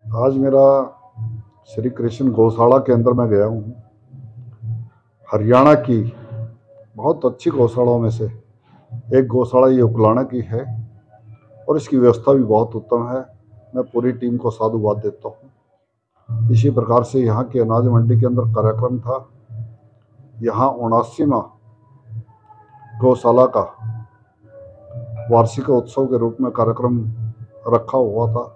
आज मेरा श्री कृष्ण गौशाला के अंदर मैं गया हूँ। हरियाणा की बहुत अच्छी गौशालाओं में से एक गौशाला ये उकलाना की है और इसकी व्यवस्था भी बहुत उत्तम है। मैं पूरी टीम को साधुवाद देता हूँ। इसी प्रकार से यहाँ की अनाज मंडी के अंदर कार्यक्रम था। यहाँ 79वां गौशाला का वार्षिक उत्सव के रूप में कार्यक्रम रखा हुआ था।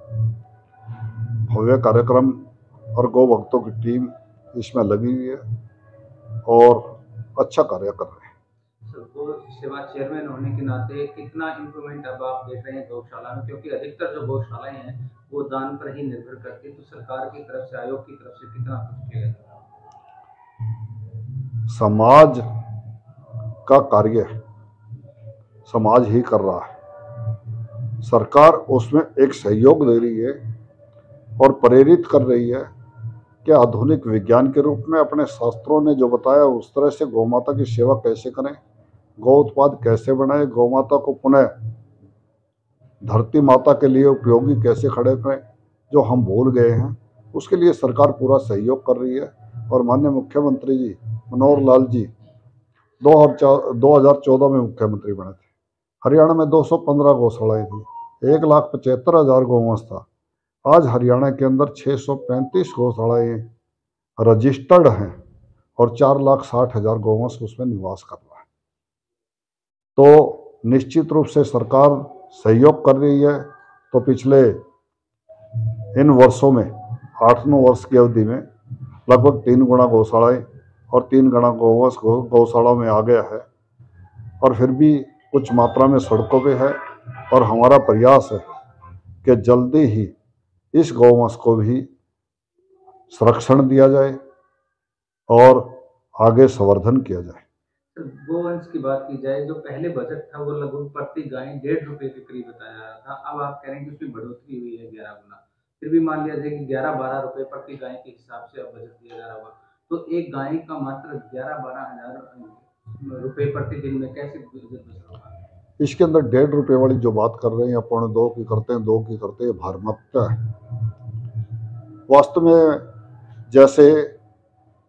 भव्य कार्यक्रम और गौ भक्तों की टीम इसमें लगी हुई है और अच्छा कार्य कर रहे हैं। गौ सेवा चेयरमैन होने के नाते कितना इम्प्रूवमेंट अब आप देख रहे हैं गौशाला में, क्योंकि अधिकतर जो गौशालाएं हैं वो दान पर ही निर्भर करती है, तो सरकार की तरफ से, आयोग की तरफ से कितना कुछ किया जाता है? समाज का कार्य समाज ही कर रहा है। सरकार उसमें एक सहयोग दे रही है और प्रेरित कर रही है कि आधुनिक विज्ञान के रूप में अपने शास्त्रों ने जो बताया उस तरह से गौ माता की सेवा कैसे करें, गौ उत्पाद कैसे बनाए, गौ माता को पुनः धरती माता के लिए उपयोगी कैसे खड़े करें, जो हम भूल गए हैं, उसके लिए सरकार पूरा सहयोग कर रही है। और माननीय मुख्यमंत्री जी मनोहर लाल जी 2014 में मुख्यमंत्री बने थे। हरियाणा में 215 गौशालाएं थी, 1,75,000 गौवंश था। आज हरियाणा के अंदर 635 गौशालाएं रजिस्टर्ड हैं और 4,60,000 गौवंश उसमें निवास कर रहा है। तो निश्चित रूप से सरकार सहयोग कर रही है। तो पिछले इन वर्षों में 8-9 वर्ष की अवधि में लगभग 3 गुना गौशालाएं और 3 गुना गौवंश गौशालाओं में आ गया है और फिर भी कुछ मात्रा में सड़कों पे है। और हमारा प्रयास है कि जल्दी ही इस गौवंश को भी संरक्षण दिया जाए और आगे संवर्धन किया जाए। गोवंश की बात की जाए, जो पहले बजट था वो लगभग प्रति गाय 1.5 रुपए के करीब बताया जा रहा था। अब आप कह रहे हैं कि उसमें बढ़ोतरी हुई है 11 गुना। फिर भी मान लिया जाए कि 11-12 रुपए प्रति गाय के हिसाब से अब बजट दिया जा रहा होगा, तो एक गाय का मात्र 11-12 हजार रुपए प्रतिदिन में कैसे गुजर बसर होगा? इसके अंदर 1.5 रुपये वाली जो बात कर रहे हैं, अपन 2 की करते हैं, 2 की करते हैं, भ्रामकता है। वास्तव में जैसे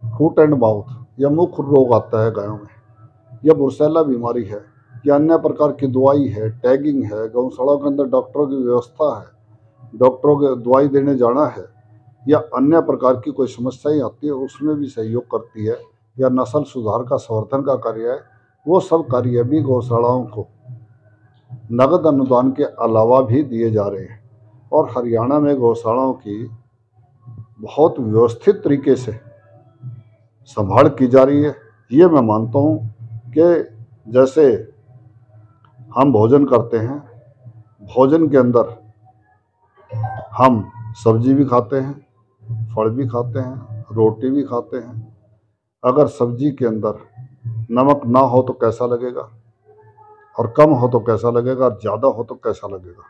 फूट एंड माउथ या मुख रोग आता है गायों में, या बुरसेला बीमारी है, या अन्य प्रकार की दवाई है, टैगिंग है, गौशाला के अंदर डॉक्टरों की व्यवस्था है, डॉक्टरों को दवाई देने जाना है, या अन्य प्रकार की कोई समस्याएं आती है उसमें भी सहयोग करती है, या नस्ल सुधार का संवर्धन का कार्य है, वो सब कार्य भी गौशालाओं को नगद अनुदान के अलावा भी दिए जा रहे हैं। और हरियाणा में गौशालाओं की बहुत व्यवस्थित तरीके से संभाल की जा रही है। ये मैं मानता हूँ कि जैसे हम भोजन करते हैं, भोजन के अंदर हम सब्जी भी खाते हैं, फल भी खाते हैं, रोटी भी खाते हैं। अगर सब्जी के अंदर नमक ना हो तो कैसा लगेगा, और कम हो तो कैसा लगेगा, और ज़्यादा हो तो कैसा लगेगा।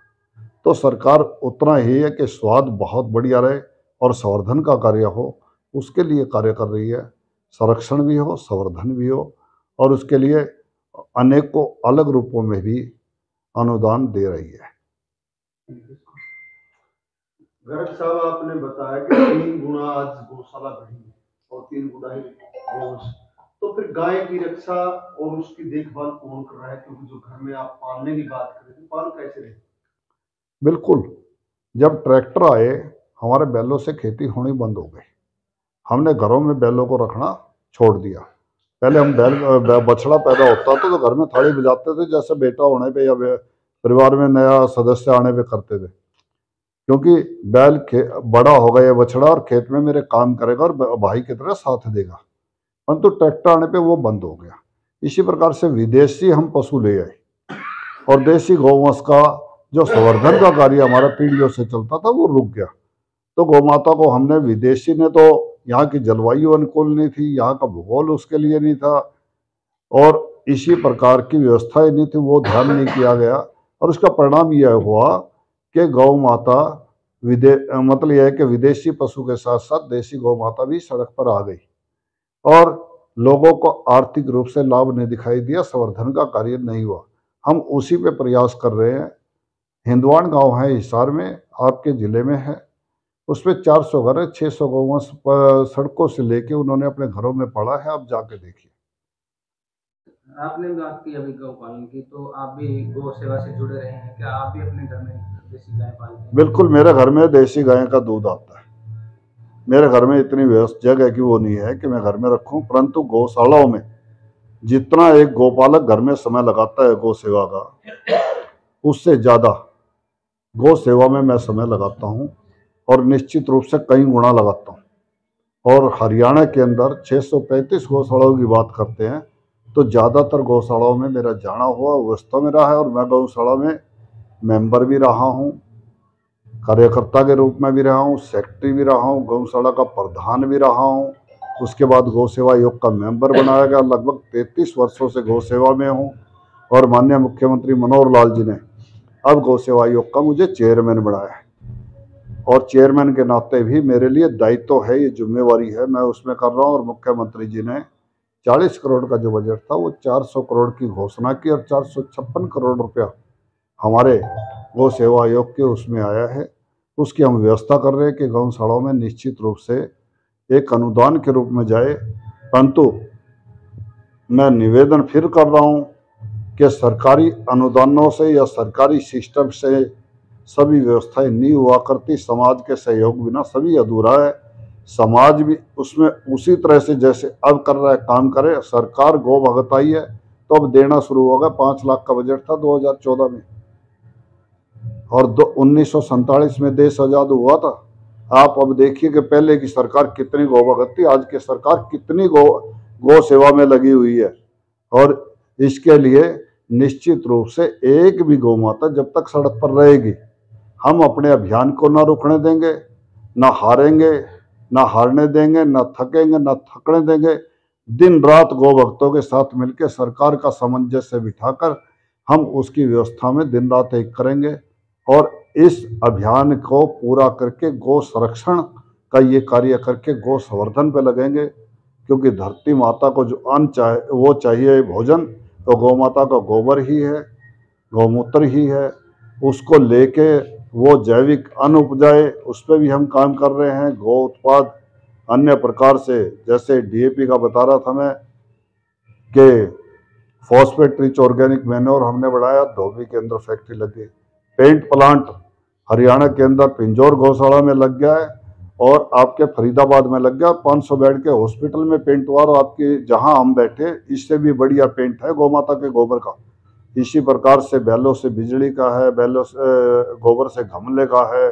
तो सरकार उतना ही है कि स्वाद बहुत बढ़िया रहे और संवर्धन का कार्य हो, उसके लिए कार्य कर रही है। संरक्षण भी हो, संवर्धन भी हो, और उसके लिए अनेकों अलग रूपों में भी अनुदान दे रही है। गर्ग साहब, आपने बताया कि 3 गुना आज गौशाला बढ़ी है और 3 गुना ही गौवंश, तो फिर गाय की रक्षा और उसकी देखभाल कौन कर रहा है? क्योंकि जो घर में आप पालने की बात कर रहे थे, पाल कैसे रहे? बिल्कुल, जब ट्रैक्टर आए हमारे बैलों से खेती होनी बंद हो गई। हमने घरों में बैलों को रखना छोड़ दिया। पहले हम बछड़ा पैदा होता था तो घर में थाली बजाते थे, जैसे बेटा होने पे या परिवार में नया सदस्य आने पे करते थे, क्योंकि बैल बड़ा होगा ये बछड़ा और खेत में मेरे काम करेगा और भाई की तरह साथ देगा। परंतु ट्रैक्टर आने पे वो बंद हो गया। इसी प्रकार से विदेशी हम पशु ले आए और देसी गौवंश का जो संवर्धन का कार्य हमारा पीढ़ियों से चलता था वो रुक गया। तो गौ माता को हमने, विदेशी ने तो यहाँ की जलवायु अनुकूल नहीं थी, यहाँ का भूगोल उसके लिए नहीं था, और इसी प्रकार की व्यवस्थाएं नहीं थी, वो ध्यान नहीं किया गया। और उसका परिणाम यह हुआ कि गौ माता मतलब यह है कि विदेशी पशु के साथ साथ देसी गौ माता भी सड़क पर आ गई और लोगों को आर्थिक रूप से लाभ नहीं दिखाई दिया, संवर्धन का कार्य नहीं हुआ। हम उसी पे प्रयास कर रहे हैं। हिंदवान गांव है हिसार में, आपके ज़िले में है, उसमें 400 घर है, 600 गौवंश सड़कों से लेके उन्होंने अपने घरों में पड़ा है। आप जाके देखिए। आपने बात की अभी गौपालन की, तो आप भी गौ सेवा से जुड़े रहे हैं क्या? आप भी अपने घर में देसी गाय पालते हैं? बिल्कुल, मेरे घर में देसी गाय का दूध आता है। मेरे घर में इतनी व्यवस्था जगह की वो नहीं है कि मैं घर में रखूं, परंतु गौशालाओं में जितना एक गोपालक घर में समय लगाता है गौ सेवा का, उससे ज़्यादा गौ सेवा में मैं समय लगाता हूं, और निश्चित रूप से कई गुना लगाता हूं। और हरियाणा के अंदर 635 गौशालाओं की बात करते हैं, तो ज़्यादातर गौशालाओं में मेरा जाना हुआ व्यवस्था में रहा है, और मैं गौशाला में मेंबर भी रहा हूं, कार्यकर्ता के रूप में भी रहा हूं, सेक्रेटरी भी रहा हूं, गौशाला का प्रधान भी रहा हूं। उसके बाद गौ सेवा आयोग का मेंबर बनाया गया। लगभग 33 वर्षों से गौ सेवा में हूं, और माननीय मुख्यमंत्री मनोहर लाल जी ने अब गौ सेवा आयोग का मुझे चेयरमैन बनाया है। और चेयरमैन के नाते भी मेरे लिए दायित्व है, ये जिम्मेवारी है, मैं उसमें कर रहा हूँ। और मुख्यमंत्री जी ने 40 करोड़ का जो बजट था वो 400 करोड़ की घोषणा की, और 456 करोड़ रुपया हमारे गौ सेवा आयोग के उसमें आया है। उसकी हम व्यवस्था कर रहे हैं कि गौशालाओं में निश्चित रूप से एक अनुदान के रूप में जाए। परंतु मैं निवेदन फिर कर रहा हूँ कि सरकारी अनुदानों से या सरकारी सिस्टम से सभी व्यवस्थाएं नहीं हुआ करती। समाज के सहयोग बिना सभी अधूरा है। समाज भी उसमें उसी तरह से जैसे अब कर रहा है काम करे। सरकार गौ भगत आई है तो अब देना शुरू होगा। 5 लाख का बजट था 2014 में, और 1947 में देश आज़ाद हुआ था। आप अब देखिए कि पहले की सरकार कितनी गौ भगत थी, आज की सरकार कितनी गौ सेवा में लगी हुई है। और इसके लिए निश्चित रूप से एक भी गौ माता जब तक सड़क पर रहेगी, हम अपने अभियान को ना रुकने देंगे, ना हारेंगे, ना हारने देंगे, ना थकेंगे, ना थकने देंगे। दिन रात गौ भक्तों के साथ मिलकर सरकार का सामंजस्य बिठाकर हम उसकी व्यवस्था में दिन रात एक करेंगे, और इस अभियान को पूरा करके गौ संरक्षण का ये कार्य करके गौ संवर्धन पे लगेंगे। क्योंकि धरती माता को जो अन्न वो चाहिए भोजन, तो गौ माता का गोबर ही है, गौमूत्र ही है। उसको लेके वो जैविक अन्न उपजाए, उस पर भी हम काम कर रहे हैं। गौ उत्पाद अन्य प्रकार से, जैसे डीएपी का बता रहा था मैं कि फॉस्फेट रिच ऑर्गेनिक मैन्योर हमने बढ़ाया, धोबी के अंदर फैक्ट्री लगी। पेंट प्लांट हरियाणा के अंदर पिंजौर गौशाला में लग गया है, और आपके फरीदाबाद में लग गया। 500 बेड के हॉस्पिटल में पेंट हुआ, और आपके जहां हम बैठे इससे भी बढ़िया पेंट है गौ माता के गोबर का। इसी प्रकार से बैलों से बिजली का है, बैलों से गोबर से गमले का है,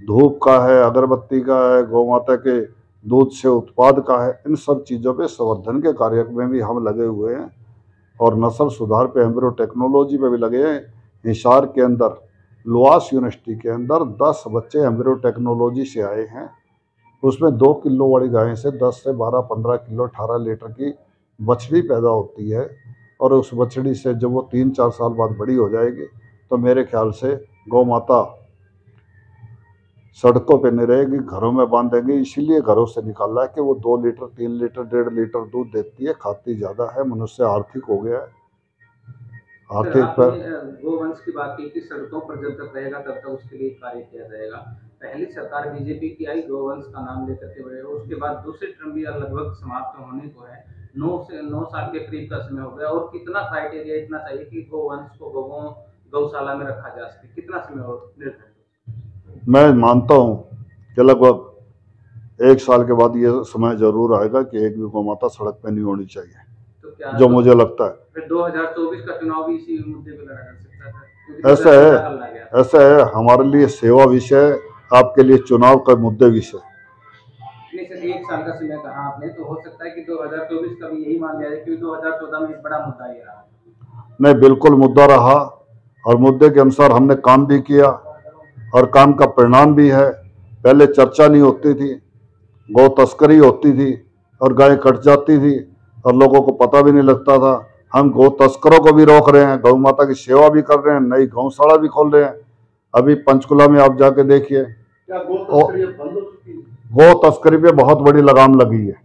धूप का है, अगरबत्ती का है, गौ माता के दूध से उत्पाद का है। इन सब चीज़ों पे संवर्धन के कार्य में भी हम लगे हुए हैं, और नस्ल सुधार पे एम्ब्रियो टेक्नोलॉजी पे भी लगे हैं। हिसार के अंदर लुआस यूनिवर्सिटी के अंदर 10 बच्चे एम्ब्रियो टेक्नोलॉजी से आए हैं। उसमें 2 किलो वाली गाय से 10 से 12, 15 किलो 18 लीटर की बछड़ी पैदा होती है, और उस बछड़ी से जब वो 3-4 साल बाद बड़ी हो जाएगी, तो मेरे ख्याल से गौ माता सड़कों पे नहीं रहेगी, घरों में बांधेंगे। इसीलिए घरों से निकाला है कि वो 2 लीटर, 3 लीटर, 1.5 लीटर दूध देती है, खाती ज़्यादा है। मनुष्य आर्थिक हो गया है, आर्थिक पर। गोवंश की बात की कि सड़कों पर जब तक रहेगा तब तक उसके लिए कार्य किया जाएगा। पहली सरकार बीजेपी की आई, गोवंश का नाम लेकर के बढ़े, उसके बाद दूसरी टर्म भी लगभग समाप्त होने को है। 9 साल के करीब का समय हो गया, और कितना क्राइटेरिया इतना चाहिए कि गोवंश को गौशाला में रखा जा सके? कितना समय और निर्धारित? मैं मानता हूँ कि लगभग 1 साल के बाद ये समय जरूर आएगा कि एक भी गौ माता सड़क पे नहीं होनी चाहिए। तो क्या जो मुझे लगता है फिर 2024 का चुनाव भी इसी मुद्दे पे लड़ा जा सकता है? ऐसा है हमारे लिए सेवा विषय, आपके लिए चुनाव का मुद्दे विषय। नहीं सर, 1 साल का समय कहा आपने, तो हो सकता है कि 2024 का भी यही मान लिया जाए, क्योंकि 2014 में एक बड़ा मुद्दा ये रहा। नहीं, बिल्कुल मुद्दा रहा, और मुद्दे के अनुसार हमने काम भी किया, और काम का परिणाम भी है। पहले चर्चा नहीं होती थी, गौ तस्करी होती थी, और गाय कट जाती थी, और लोगों को पता भी नहीं लगता था। हम गौ तस्करों को भी रोक रहे हैं, गौ माता की सेवा भी कर रहे हैं, नई गौशाला भी खोल रहे हैं। अभी पंचकुला में आप जाके देखिए, गौ तस्करी पे बहुत बड़ी लगाम लगी है,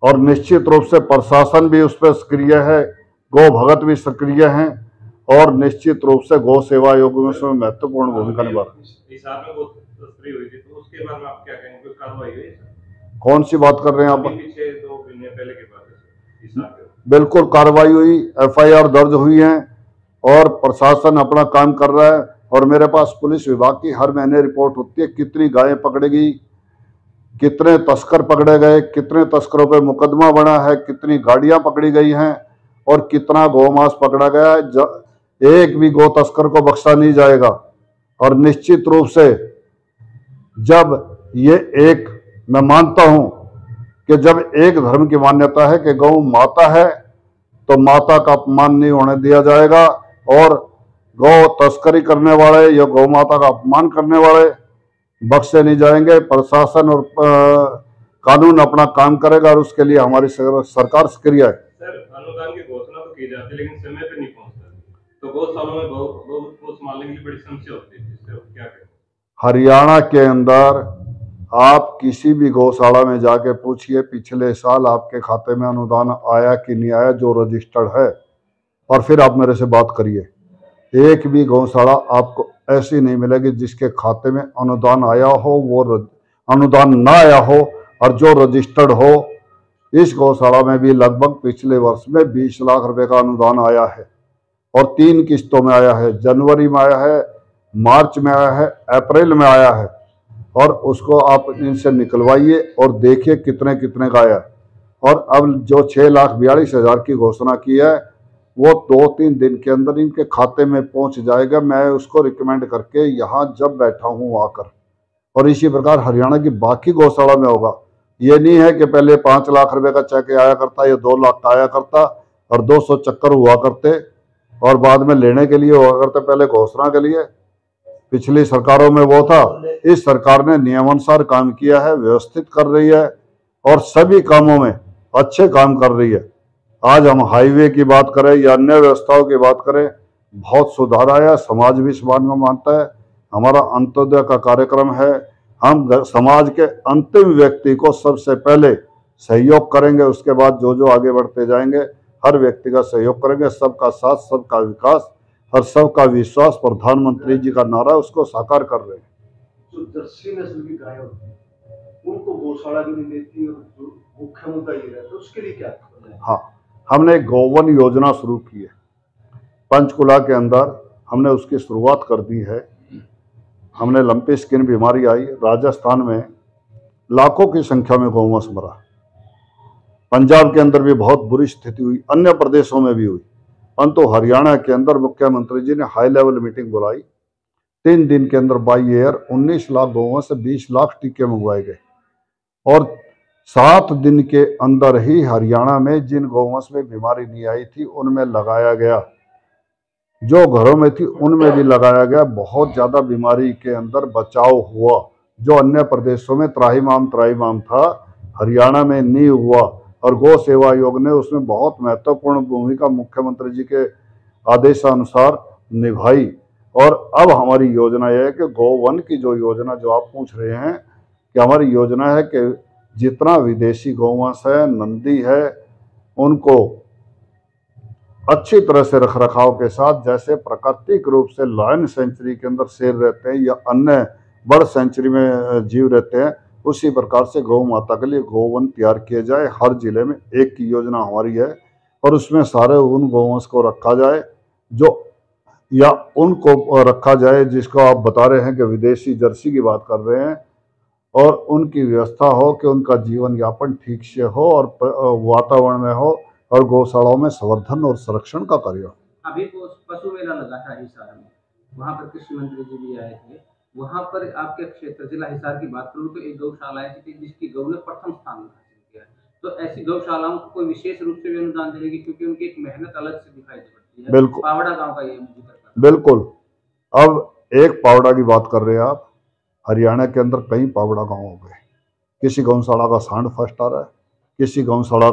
और निश्चित रूप से प्रशासन भी उस पर सक्रिय है, गौ भगत भी सक्रिय हैं, और निश्चित रूप से गौ सेवा आयोग में महत्वपूर्ण भूमिका निभा रहे हैं। तस्करी हुई थी, तो उसके बारे में आप क्या कहेंगे, कोई कार्रवाई हुई है? कौन सी बात कर रहे हैं आप? अभी पीछे 2 महीने पहले की बात है हिसार के। बिल्कुल कार्रवाई हुई, एफआईआर दर्ज हुई है और प्रशासन अपना काम कर रहा है। और मेरे पास पुलिस विभाग की हर महीने रिपोर्ट होती है, कितनी गायें पकड़ी गई, कितने तस्कर पकड़े गए, कितने तस्करों पे मुकदमा बना है, कितनी गाड़ियां पकड़ी गई हैं और कितना गौमांस पकड़ा गया है। एक भी गौ तस्कर को बख्शा नहीं जाएगा। और निश्चित रूप से जब ये एक, मैं मानता हूं कि जब एक धर्म की मान्यता है कि गौ माता है, तो माता का अपमान नहीं होने दिया जाएगा। और गौ तस्करी करने वाले या गौ माता का अपमान करने वाले बख्शे नहीं जाएंगे। प्रशासन और कानून अपना काम करेगा और उसके लिए हमारी सरकार सक्रिय है। सर, अनुदान की घोषणा तो की जाती है लेकिन समय पे नहीं पहुंचता, तो गौशालों में गौ संभालने के लिए बड़ी समस्या होती है, इससे क्या करें? हरियाणा के अंदर आप किसी भी गौशाला में जाके पूछिए पिछले साल आपके खाते में अनुदान आया कि नहीं आया, जो रजिस्टर्ड है, और फिर आप मेरे से बात करिए। एक भी गौशाला आपको ऐसी नहीं मिलेगी जिसके खाते में अनुदान आया हो, वो अनुदान ना आया हो और जो रजिस्टर्ड हो। इस गौशाला में भी लगभग पिछले वर्ष में 20 लाख रुपए का अनुदान आया है और 3 किस्तों में आया है। जनवरी में आया है, मार्च में आया है, अप्रैल में आया है। और उसको आप इनसे निकलवाइए और देखिए कितने कितने का आया। और अब जो 6,42,000 की घोषणा की है वो 2-3 दिन के अंदर इनके खाते में पहुंच जाएगा। मैं उसको रिकमेंड करके यहाँ जब बैठा हूँ आकर, और इसी प्रकार हरियाणा की बाकी गौशाला में होगा। ये नहीं है कि पहले 5 लाख रुपए का चेक आया करता या 2 लाख का आया करता और 200 चक्कर हुआ करते और बाद में लेने के लिए हुआ करते, पहले घोषणा के लिए। पिछली सरकारों में वो था। इस सरकार ने नियमानुसार काम किया है, व्यवस्थित कर रही है और सभी कामों में अच्छे काम कर रही है। आज हम हाईवे की बात करें या अन्य व्यवस्थाओं की बात करें, बहुत सुधार आया। समाज भी इस बात में मानता है। हमारा अंत्योदय का कार्यक्रम है, हम समाज के अंतिम व्यक्ति को सबसे पहले सहयोग करेंगे, उसके बाद जो जो आगे बढ़ते जाएंगे हर व्यक्ति का सहयोग करेंगे। सबका साथ, सबका विकास और सबका विश्वास, प्रधानमंत्री जी का नारा, उसको साकार कर रहे हैं। जो जर्सी नस्ल की गाय होती है उनको गौशाला भी नहीं देती, और जो मुख्य मुद्दा ये रहता है उसके लिए क्या है? हाँ, हमने एक गौवन योजना शुरू की है पंचकुला के अंदर, हमने उसकी शुरुआत कर दी है। हमने लंपी स्किन बीमारी आई, राजस्थान में लाखों की संख्या में गौवंश मरा। पंजाब के अंदर भी बहुत बुरी स्थिति हुई, अन्य प्रदेशों में भी हुई। परंतु हरियाणा के अंदर मुख्यमंत्री जी ने हाई लेवल मीटिंग बुलाई। 3 दिन के अंदर बाई एयर 19 लाख गौवंश से 20 लाख टीके मंगवाए गए और 7 दिन के अंदर ही हरियाणा में जिन गौवंश में बीमारी नहीं आई थी उनमें लगाया गया, जो घरों में थी उनमें भी लगाया गया। बहुत ज़्यादा बीमारी के अंदर बचाव हुआ, जो अन्य प्रदेशों में त्राहिमाम था, हरियाणा में नहीं हुआ। और गौ सेवा आयोग ने उसमें बहुत महत्वपूर्ण भूमिका मुख्यमंत्री जी के आदेशानुसार निभाई। और अब हमारी योजना यह है कि गौवन की जो योजना जो आप पूछ रहे हैं, कि हमारी योजना है कि जितना विदेशी गौवंश है, नंदी है, उनको अच्छी तरह से रख रखाव के साथ, जैसे प्राकृतिक रूप से लायन सेंचुरी के अंदर शेर रहते हैं या अन्य बर्ड सेंचुरी में जीव रहते हैं, उसी प्रकार से गौ माता के लिए गौवन तैयार किए जाए। हर जिले में एक की योजना हमारी है और उसमें सारे उन गौवंश को रखा जाए जो, या उनको रखा जाए जिसको आप बता रहे हैं कि विदेशी जर्सी की बात कर रहे हैं, और उनकी व्यवस्था हो कि उनका जीवन यापन ठीक से हो और वातावरण में हो और गौशालाओं में संवर्धन और संरक्षण का कार्य हो। अभी पशु मेला लगा था हिसार में, वहाँ पर कृषि मंत्री जी भी आए थे। वहाँ पर आपके क्षेत्र जिला हिसार की बात करूँ तो एक गौशाला ऐसी थी जिसकी गौ ने प्रथम स्थान हासिल किया है। तो ऐसी गौशालाओं को कोई विशेष रूप से भी अनुदान देगी, क्योंकि उनकी एक मेहनत अलग से दिखाई पड़ती है। बिल्कुल, पावड़ा गाँव का ये जिक्र। बिल्कुल। अब एक पावड़ा की बात कर रहे हैं आप, हरियाणा के अंदर कई पावड़ा गाँव हो गए। किसी गौशाला का सांड फर्स्ट आ रहा है, किसी गौशाला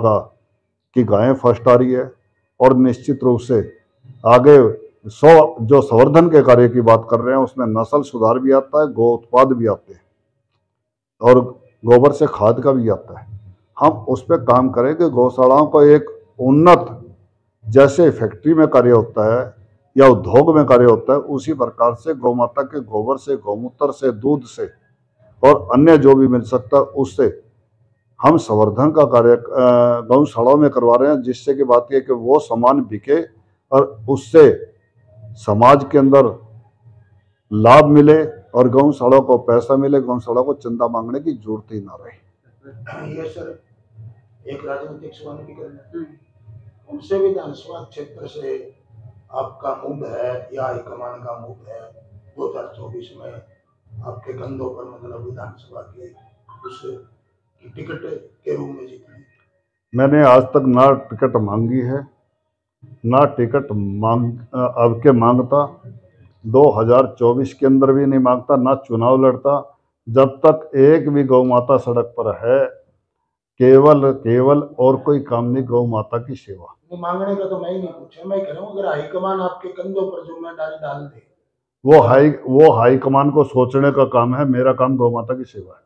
की गायें फर्स्ट आ रही है, और निश्चित रूप से आगे जो संवर्धन के कार्य की बात कर रहे हैं उसमें नस्ल सुधार भी आता है, गौ उत्पाद भी आते हैं और गोबर से खाद का भी आता है। हम उस पर काम करें कि गौशालाओं को एक उन्नत, जैसे फैक्ट्री में कार्य होता है या उद्योग में कार्य होता है, उसी प्रकार से गौ माता के गोबर से, गौमूत्र से, दूध से और अन्य जो भी मिल सकता है उससे हम संवर्धन का कार्य गौशालाओं में करवा रहे हैं, जिससे कि बात यह कि वो सामान बिके और उससे समाज के अंदर लाभ मिले और गौशालाओं को पैसा मिले, गौशाला को चंदा मांगने की जरूरत ही ना रहे। ये सर एक राजनीतिक सवाल भी करना, उनसे विधानसभा क्षेत्र से आपका मूड है या हाईकमान का मूड है 2024 में आपके कंधों पर, मतलब विधानसभा की उस टिकट के रूप में जीतने? मैंने आज तक ना टिकट मांगी है, ना टिकट अब के मांगता, 2024 के अंदर भी नहीं मांगता, ना चुनाव लड़ता, जब तक एक भी गौ माता सड़क पर है। केवल और कोई काम नहीं, गौ माता की सेवा। मांगने का तो मैं ही नहीं पूछा, मैं कह रहा हूँ अगर हाईकमान आपके कंधों पर जिम्मेदारी डाल दे, वो हाईकमान को सोचने का काम है, मेरा काम गौ माता की सेवा है।